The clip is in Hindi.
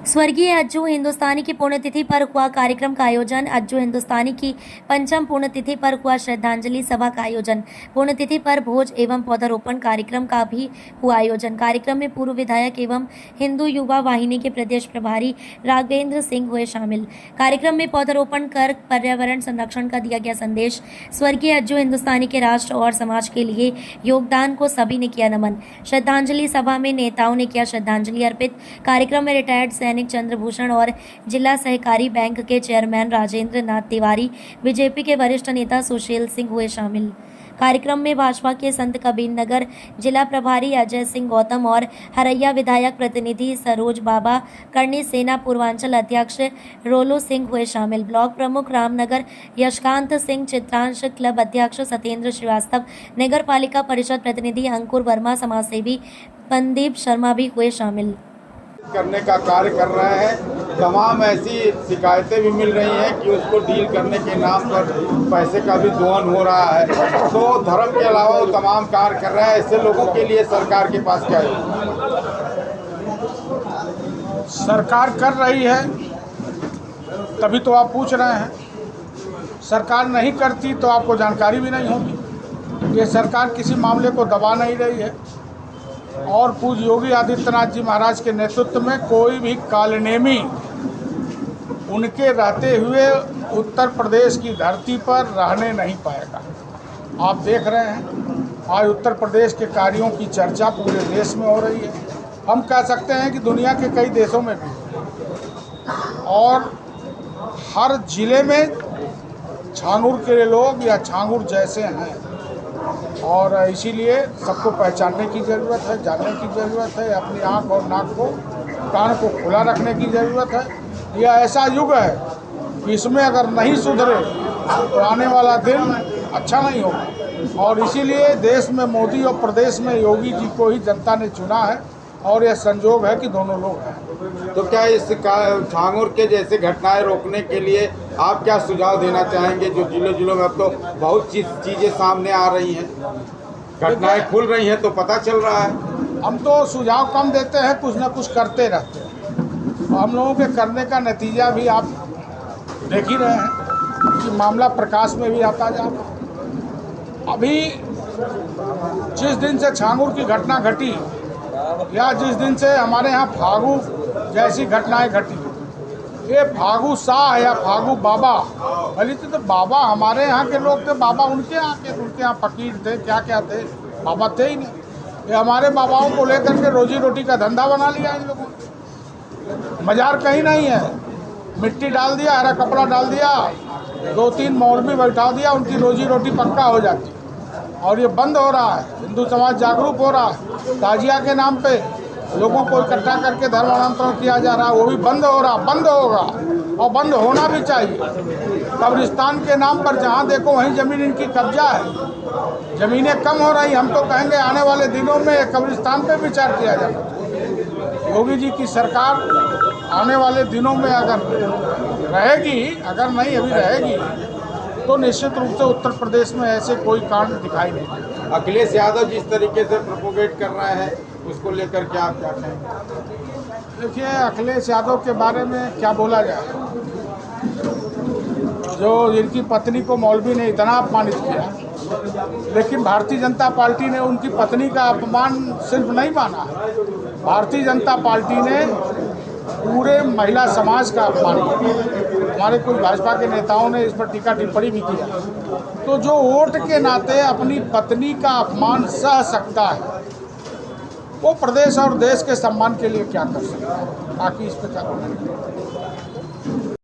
स्वर्गीय अज्जू हिंदुस्तानी की पुण्यतिथि पर हुआ कार्यक्रम का आयोजन। अज्जू हिंदुस्तानी की पंचम पुण्यतिथि पर हुआ श्रद्धांजलि सभा का आयोजन। पुण्यतिथि पर भोज एवं पौधारोपण कार्यक्रम का भी हुआ आयोजन। कार्यक्रम में पूर्व विधायक एवं हिंदू युवा वाहिनी के प्रदेश प्रभारी राघवेंद्र सिंह हुए शामिल। कार्यक्रम में पौधारोपण कर पर्यावरण संरक्षण का दिया गया संदेश। स्वर्गीय अज्जू हिंदुस्तानी के राष्ट्र और समाज के लिए योगदान को सभी ने किया नमन। श्रद्धांजलि सभा में नेताओं ने किया श्रद्धांजलि अर्पित। कार्यक्रम में रिटायर्ड सैनिक चंद्रभूषण और जिला सहकारी बैंक के चेयरमैन राजेंद्र नाथ तिवारी, बीजेपी के वरिष्ठ नेता सुशील सिंह हुए शामिल। कार्यक्रम में भाजपा के संत कबीर नगर जिला प्रभारी अजय सिंह गौतम और हरैया विधायक प्रतिनिधि सरोज बाबा, करनी सेना पूर्वांचल अध्यक्ष रोलो सिंह हुए शामिल। ब्लॉक प्रमुख रामनगर यशकांत सिंह, चित्रांश क्लब अध्यक्ष सत्येंद्र श्रीवास्तव, नगर पालिका परिषद प्रतिनिधि अंकुर वर्मा, समाजसेवी पंदीप शर्मा भी हुए शामिल। करने का कार्य कर रहे हैं। तमाम ऐसी शिकायतें भी मिल रही हैं कि उसको डील करने के नाम पर पैसे का भी दोहन हो रहा है। तो धर्म के अलावा वो तमाम कार्य कर रहा है। ऐसे लोगों के लिए सरकार के पास क्या है? सरकार कर रही है, तभी तो आप पूछ रहे हैं। सरकार नहीं करती तो आपको जानकारी भी नहीं होगी। ये सरकार किसी मामले को दबा नहीं रही है और पूज्य योगी आदित्यनाथ जी महाराज के नेतृत्व में कोई भी कालनेमी उनके रहते हुए उत्तर प्रदेश की धरती पर रहने नहीं पाएगा। आप देख रहे हैं आज उत्तर प्रदेश के कार्यों की चर्चा पूरे देश में हो रही है। हम कह सकते हैं कि दुनिया के कई देशों में भी, और हर जिले में छांगुर के लोग या छांगुर जैसे हैं और इसीलिए सबको पहचानने की ज़रूरत है, जानने की ज़रूरत है। अपनी आँख और नाक को, कान को खुला रखने की ज़रूरत है। यह ऐसा युग है कि इसमें अगर नहीं सुधरे तो आने वाला दिन अच्छा नहीं होगा। और इसीलिए देश में मोदी और प्रदेश में योगी जी को ही जनता ने चुना है और यह संजोग है कि दोनों लोग हैं। तो क्या इस छांगुर के जैसे घटनाएं रोकने के लिए आप क्या सुझाव देना चाहेंगे? जो जिलों में अब तो बहुत चीज़ें सामने आ रही हैं, घटनाएं खुल रही हैं तो पता चल रहा है। हम तो सुझाव कम देते हैं, कुछ ना कुछ करते रहते हैं। तो हम लोगों के करने का नतीजा भी आप देख ही रहे हैं कि मामला प्रकाश में भी आता जा रहा है। अभी जिस दिन से छांगुर की घटना घटी या जिस दिन से हमारे यहाँ फागू जैसी घटनाएं घटी, ये फागू शाह या फागू बाबा, भले तो बाबा हमारे यहाँ के लोग थे, बाबा उनके यहाँ फकीर थे, क्या क्या थे, बाबा थे ही नहीं। ये हमारे बाबाओं को लेकर के रोजी रोटी का धंधा बना लिया इन लोगों ने। मजार कहीं नहीं है, मिट्टी डाल दिया, हरा कपड़ा डाल दिया, 2-3 मौलवी बैठा दिया, उनकी रोजी रोटी पक्का हो जाती। और ये बंद हो रहा है। हिंदू समाज जागरूक हो रहा है। ताजिया के नाम पे लोगों को इकट्ठा करके धर्मांतरण किया जा रहा है, वो भी बंद हो रहा, बंद होगा और बंद होना भी चाहिए। कब्रिस्तान के नाम पर जहाँ देखो वहीं ज़मीन इनकी कब्जा है। ज़मीनें कम हो रही, हम तो कहेंगे आने वाले दिनों में कब्रिस्तान पे विचार किया जाए। योगी जी की सरकार आने वाले दिनों में अगर रहेगी, अगर नहीं अभी रहेगी, तो निश्चित रूप से उत्तर प्रदेश में ऐसे कोई कांड दिखाई नहीं देते। अखिलेश यादव जिस तरीके से प्रोपोगेट कर रहे हैं उसको लेकर के आप क्या कहेंगे? देखिए, अखिलेश यादव के बारे में क्या बोला जाए। जो जिनकी पत्नी को मौलवी ने इतना अपमानित किया, लेकिन भारतीय जनता पार्टी ने उनकी पत्नी का अपमान सिर्फ नहीं माना, भारतीय जनता पार्टी ने पूरे महिला समाज का अपमान किया। हमारे कुछ भाजपा के नेताओं ने इस पर टीका टिप्पणी भी किया। तो जो वोट के नाते अपनी पत्नी का अपमान सह सकता है, वो प्रदेश और देश के सम्मान के लिए क्या कर सकता है? बाकी इस पर क्या बोलना।